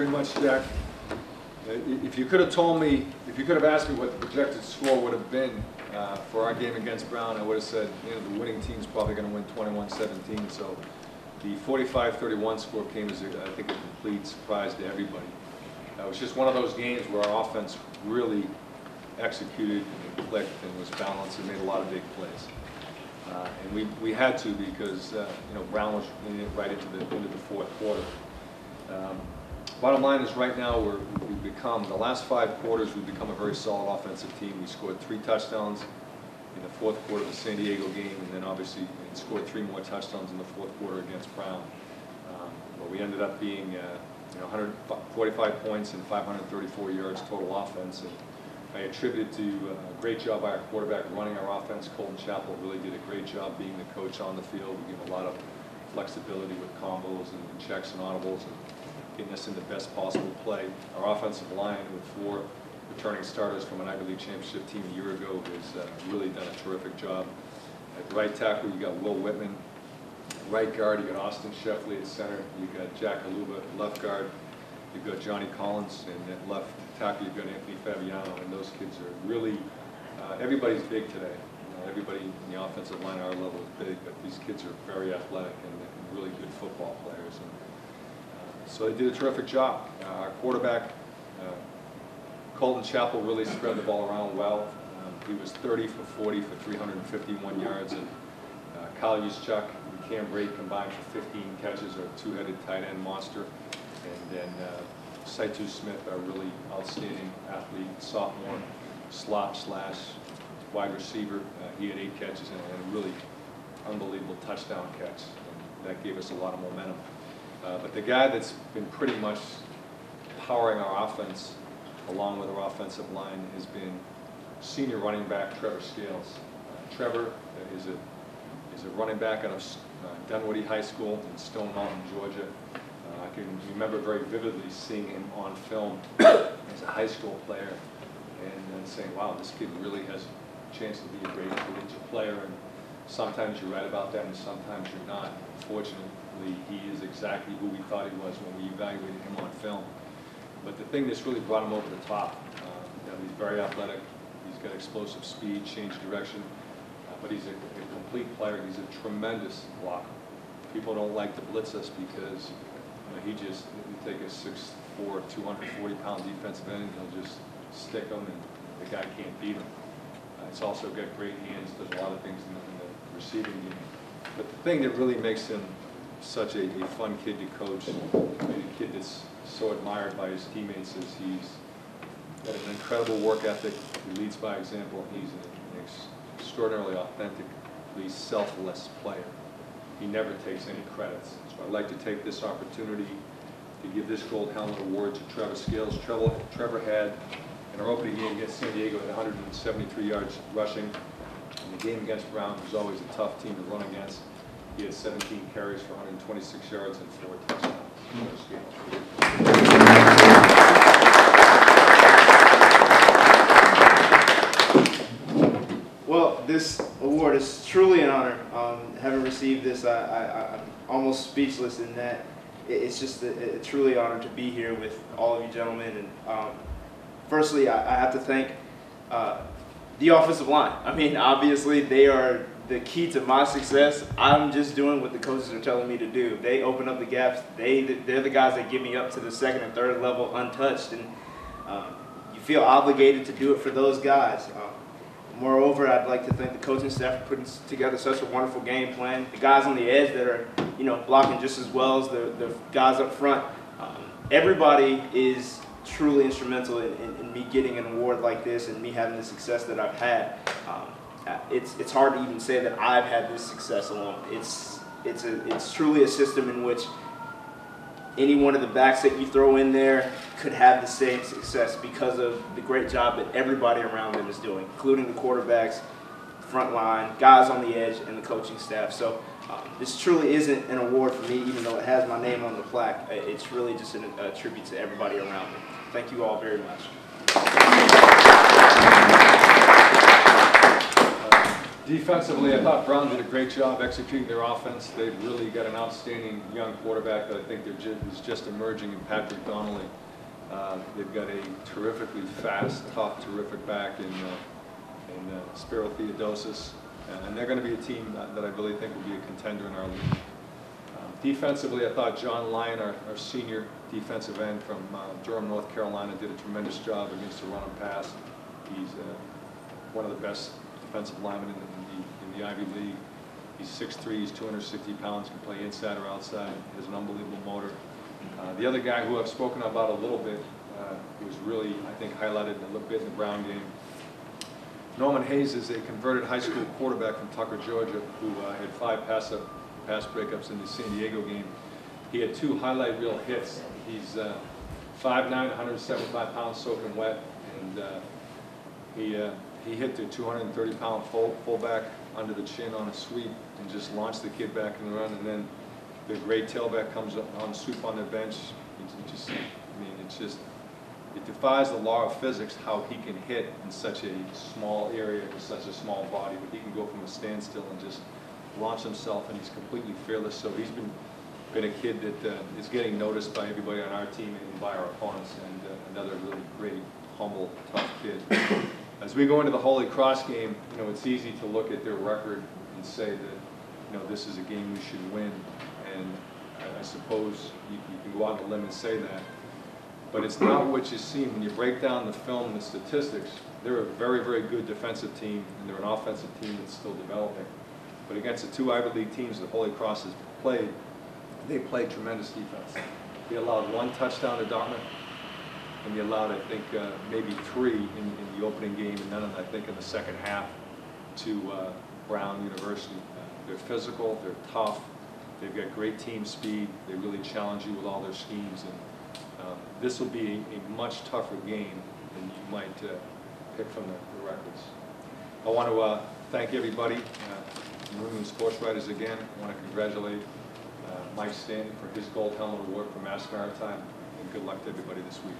pretty much, Jack. If you could have told me, if you could have asked me what the projected score would have been for our game against Brown, I would have said, you know, the winning team's probably going to win 21-17. So the 45-31 score came as, I think, a complete surprise to everybody. It was just one of those games where our offense really executed and clicked and was balanced and made a lot of big plays. And we had to, because you know, Brown was right into the fourth quarter. Bottom line is, right now we've become, the last 5 quarters, we've become a very solid offensive team. We scored 3 touchdowns in the fourth quarter of the San Diego game, and then obviously scored 3 more touchdowns in the fourth quarter against Brown. But we ended up being you know, 145 points and 534 yards total offense. And I attribute it to a great job by our quarterback running our offense. Colton Chappell really did a great job being the coach on the field. We give him a lot of flexibility with combos and checks and audibles and getting us in the best possible play. Our offensive line, with 4 returning starters from an Ivy League championship team a year ago, has really done a terrific job. At the right tackle, you got Will Whitman. Right guard, you got Austin Sheffley at center. You got Jack Aluba at left guard. You've got Johnny Collins, and at left tackle you've got Anthony Fabiano, and those kids are really, everybody's big today. You know, everybody in the offensive line at our level is big, but these kids are very athletic and really good football players. And so they did a terrific job. Our quarterback, Colton Chappell, really spread the ball around well. He was 30 for 40 for 351 yards, and Kyle Juszczyk and Cam Brate combined for 15 catches, or a 2-headed tight end monster. And then Saitu Smith, our really outstanding athlete, sophomore, slot slash wide receiver. He had 8 catches and a really unbelievable touchdown catch. And that gave us a lot of momentum. But the guy that's been pretty much powering our offense, along with our offensive line, has been senior running back Treavor Scales. Trevor is a running back out of Dunwoody High School in Stone Mountain, Georgia. I can remember very vividly seeing him on film as a high school player, and then saying, wow, this kid really has a chance to be a great collegiate player. And sometimes you're right about that, and sometimes you're not. Fortunately, he is exactly who we thought he was when we evaluated him on film. But the thing that's really brought him over the top, you know, he's very athletic, he's got explosive speed, change direction, but he's a complete player. He's a tremendous blocker. People don't like to blitz us because he take a 6'4", 240-pound defensive end, and he'll just stick him, and the guy can't beat him. He's also got great hands, does a lot of things in the receiving game. But the thing that really makes him such a fun kid to coach, a kid that's so admired by his teammates, is he's got an incredible work ethic. He leads by example. He's an extraordinarily authentically selfless player. He never takes any credits. So I'd like to take this opportunity to give this Gold Helmet Award to Treavor Scales. Trevor had, in our opening game against San Diego, 173 yards rushing. In the game against Brown, it was always a tough team to run against. He had 17 carries for 126 yards and 4 touchdowns. Well, this award is truly an honor. Having received this, I'm almost speechless in that it's just a truly honor to be here with all of you gentlemen. And firstly, I have to thank the offensive line. I mean, obviously, they are the key to my success. I'm just doing what the coaches are telling me to do. They open up the gaps. They're the guys that get me up to the 2nd and 3rd level untouched. And you feel obligated to do it for those guys. Moreover, I'd like to thank the coaching staff for putting together such a wonderful game plan. The guys on the edge that are, you know, blocking just as well as the guys up front. Everybody is truly instrumental in me getting an award like this and me having the success that I've had. It's hard to even say that I've had this success alone. It's truly a system in which any one of the backs that you throw in there could have the same success because of the great job that everybody around them is doing, including the quarterbacks, front line, guys on the edge, and the coaching staff. So this truly isn't an award for me, even though it has my name on the plaque. It's really just a tribute to everybody around me. Thank you all very much. Defensively, I thought Brown did a great job executing their offense. They've really got an outstanding young quarterback that I think is just emerging in Patrick Donnelly. They've got a terrifically fast, tough, terrific back in Spiro Theodosis. And they're going to be a team that I really think will be a contender in our league. Defensively, I thought John Lyon, our senior defensive end from Durham, North Carolina, did a tremendous job against the run and pass. He's one of the best defensive linemen in the Ivy League. He's 6'3", he's 260 pounds, can play inside or outside, has an unbelievable motor. The other guy who I've spoken about a little bit, who was really, I think, highlighted a little bit in the Brown game, Norman Hayes is a converted high school quarterback from Tucker, Georgia, who had 5 pass breakups in the San Diego game. He had 2 highlight reel hits. He's 5'9", 175 pounds soaking wet, and he hit the 230-pound fullback under the chin on a sweep and just launched the kid back in the run. And then the great tailback comes up on sweep on the bench. It defies the law of physics how he can hit in such a small area with such a small body, but he can go from a standstill and just launch himself, and he's completely fearless. So he's been a kid that is getting noticed by everybody on our team and by our opponents, and another really great, humble, tough kid. As we go into the Holy Cross game, it's easy to look at their record and say that, this is a game we should win, and I suppose you can go out on a limb and say that. But it's not what you see when you break down the film and the statistics. They're a very, very good defensive team, and they're an offensive team that's still developing. But against the 2 Ivy League teams that Holy Cross has played, they played tremendous defense. They allowed 1 touchdown to Dartmouth, and they allowed, I think, maybe 3 in the opening game, and none of them, I think, in the second half to Brown University. They're physical, they're tough, they've got great team speed, they really challenge you with all their schemes, and this will be a much tougher game than you might pick from the records. I want to thank everybody, New England Sports Writers again. I want to congratulate Mike Stanton for his Gold Helmet Award for Mass Maritime, and good luck to everybody this week.